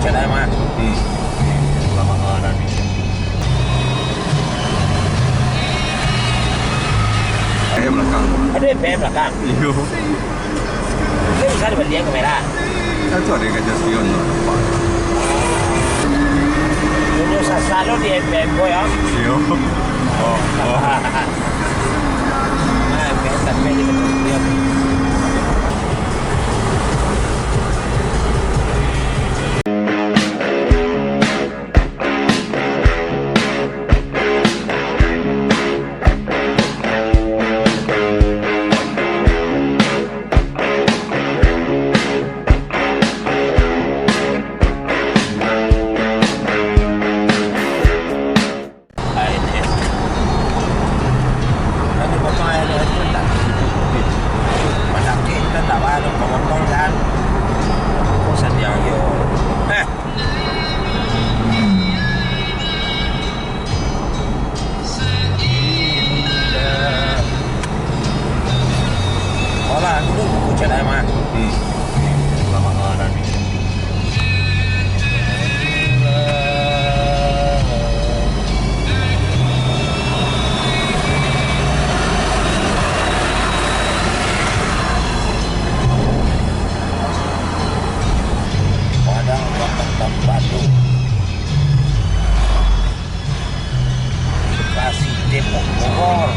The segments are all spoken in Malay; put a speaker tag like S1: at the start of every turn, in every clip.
S1: Cerai mah.
S2: Lama nanti.
S3: Belakang.
S1: Ada PM belakang.
S3: Iyo.
S1: Dia bisa dibeli kamera.
S3: Itu ada kerja spion.
S1: Ini selalu di PM boy ya.
S3: Iyo. Oh.
S1: Nah, PM tapi di dia. Cerai mah.
S2: Lama nanti.
S1: Padang Batu, Bekasi, Depok, Bogor.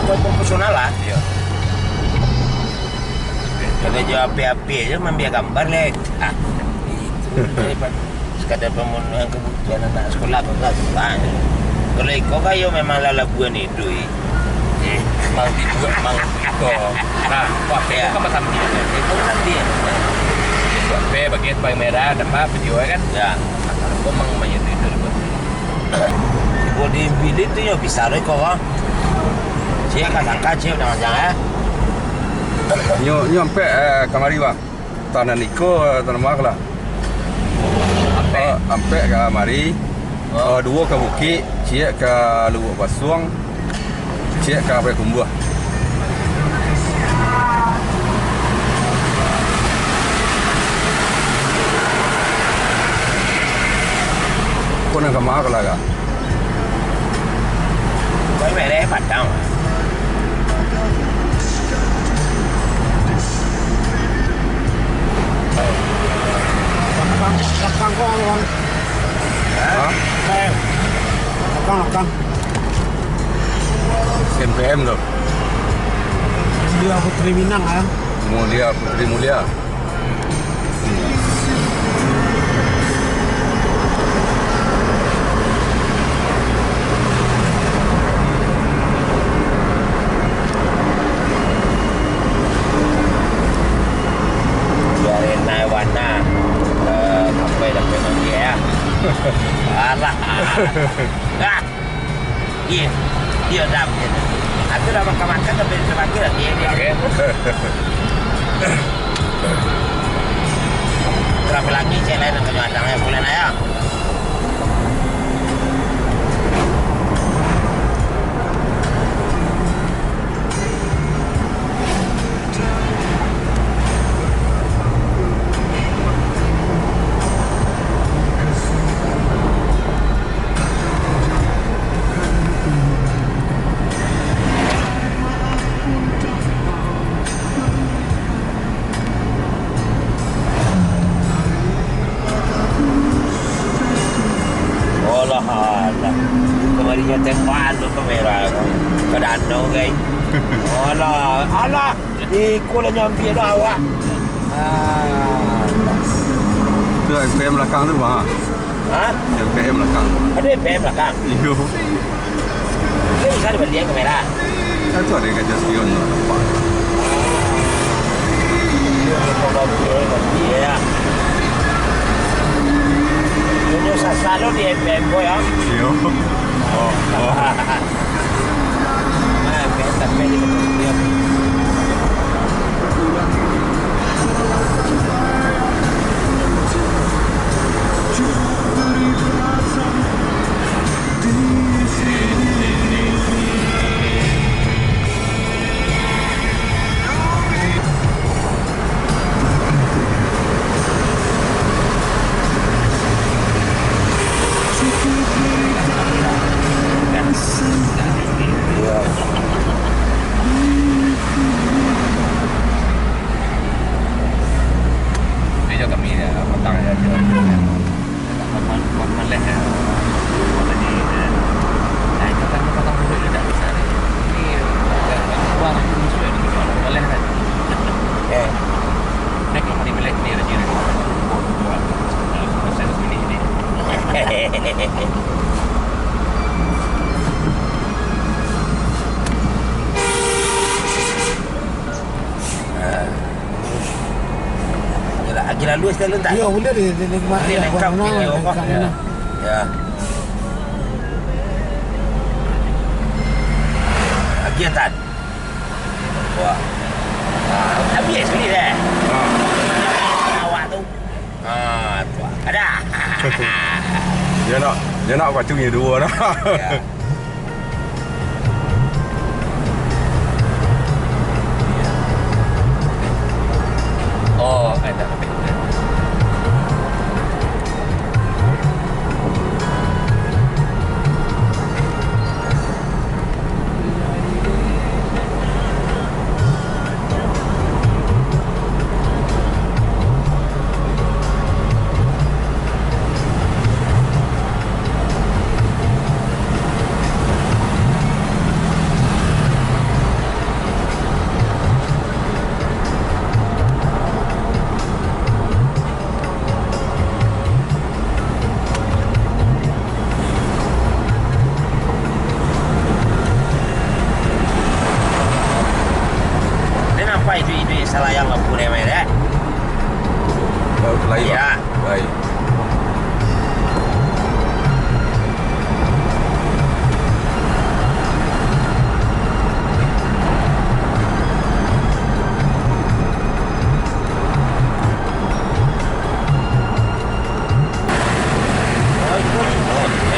S1: Profesional lah.
S2: Iya.
S1: Kalau jawab PHP aja membiar gambar leh. Itu daripada sekadar pemenuhan kebutuhan anak sekolah enggak susah. Kalau ikut kayo memang lalabuan itu.
S2: Mau dibuat mau itu. Nah, waktu itu kan pasang dia.
S1: Itu nanti ya.
S2: Buat P bagian paling merah dan apa video kan?
S1: Ya.
S2: Aku mang banyak itu buat.
S1: Kalau di bilik itu ya bisa deh kok. Cik kan sangka cik jangan-jangan.
S3: Nyo sampai kamari bang. Tanah Niko tanah mak lah. Sampai ke kamari. Dua ke Bukit, cik ke Lubuk Basuang, cik ke Abai Kumbuah. Kau nak ke mak lah kah?
S1: Kau mereka padang.
S4: Lekang kok bang?
S3: Hah?
S4: Lekang.
S3: SMPM tu.
S4: Dia Putri Minang ya.
S3: Mulia Putri Mulia.
S1: Biarin naik warna. Sampai dapat nanti ya. Alah. Dia dah. Aku dah makan tapi semakin dia. Berapa lagi saya lain dengan matangnya bulan ayam. Kemarinya tempat tu kamera ke danau guys. Alah, ikut lah nyambi dah awak.
S3: Tu SPM belakang tu bang.
S1: Ha?
S3: SPM belakang.
S1: Ada PM belakang.
S3: Iyo.
S1: Dia bisa dibeli kamera.
S3: Itu ada kerja spion tu.
S1: boy ah.
S3: Yo. Oh.
S1: Tapi di dia.
S2: Dia juga kami dah petang dia ada. Malam dah. Tadi naik petang dulu dia dah besar. Ni buang sudah ni malam dah. Naik hari Malaysia ni ada je. Pasal sini ni.
S1: Lagi lalu sekali tak?
S4: Ya, boleh dia nikmat.
S1: Dia lengkap ni kok. Ya. Lagi tak? Wah. Habis sekali dah. Awak tu. Tu. Ada.
S3: Dia nak pacungnya dua dah.
S1: Ya.
S2: Oh, ada.
S1: Itu salah yang lampu ni merah.
S3: Lain.
S1: Ya.
S3: Baik.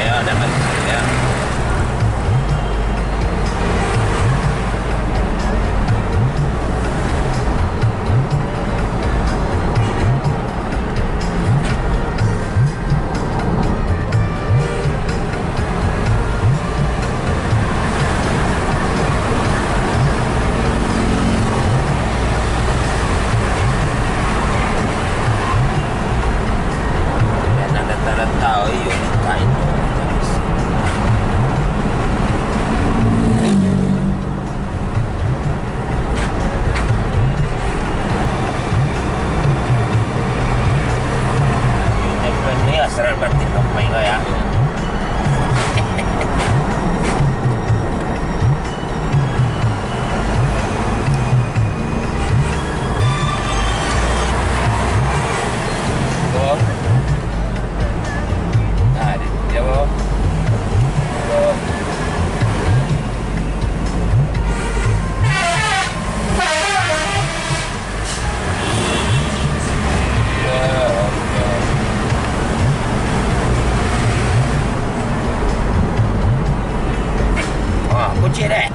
S1: Ya, dapat. Ya. Tahu yo kain. Ini asal berarti sampai ya. Kunci deh.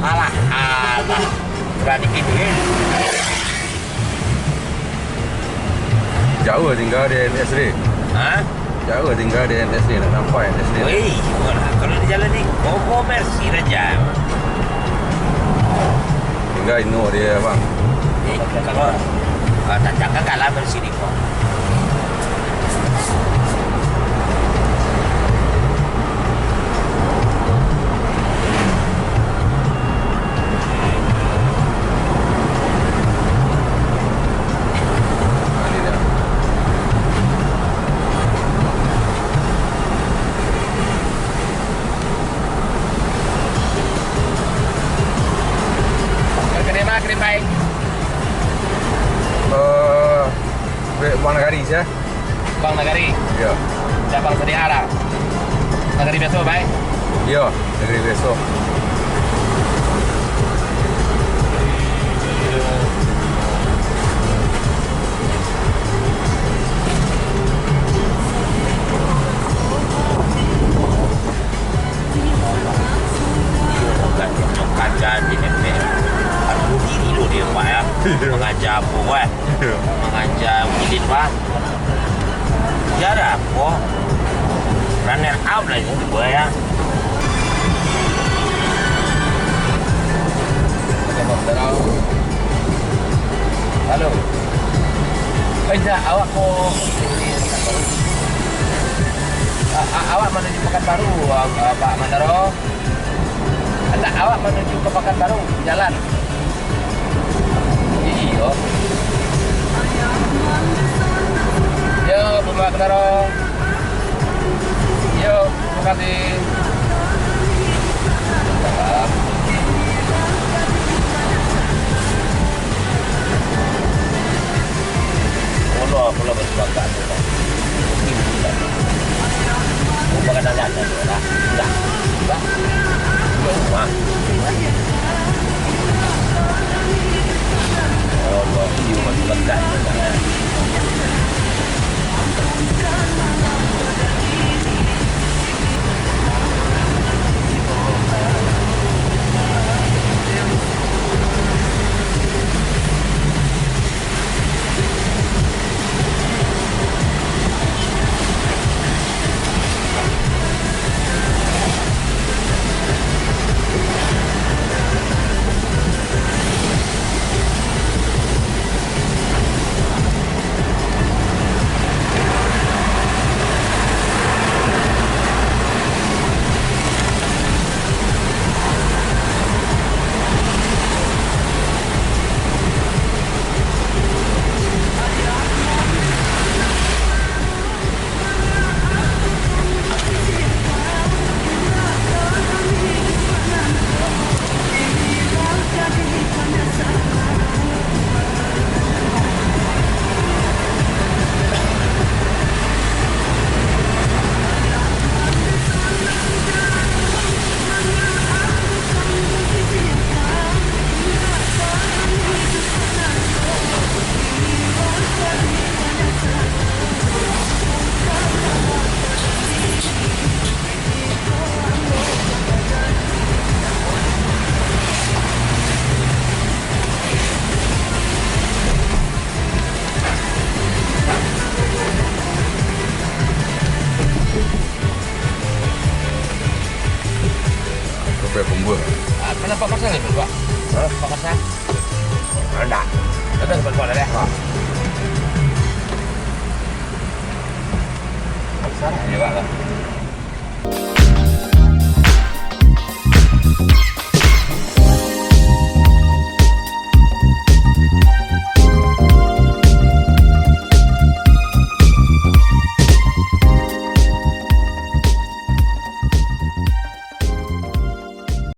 S1: Alah. Berani ini.
S3: Jauh tinggal di NSD.
S1: Hah?
S3: Jauh tinggal di NSD nak sampai NSD.
S1: Wih, kalau di jalan ni komersi saja.
S3: Tinggal Inno dia bang.
S1: Kalau tak cakap kalah bersini kok. Kedai baik.
S3: Bang Nagari ya?
S2: Bang Nagari.
S3: Ya.
S2: Abang sedia dah. Negeri biasa baik.
S3: Ya, negeri besok.
S1: Kaca di DPR. Aku diri lu dia Pak ya. Mengajar apa Pak? Mengajar Udin Pak. Jarang apa? Runner out lah ini gue ya.
S2: Halo. Tidak, awak mau awak menuju Pekanbaru, Pak Mandaro. Anda awak menuju ke Pekanbaru, jalan. Iya. Yo, Pak Mandaro. Yo, terima kasih.
S1: Pulau bersebagainya tu. Bukan ada dah. Dah. Rumah. Allah, you bersebagainya.
S3: Pembuat.
S2: Mana Pak Marsan ni, Pak? Pak Marsan?
S1: Ada.
S2: Ada buat dah.
S3: Ini Pak lah.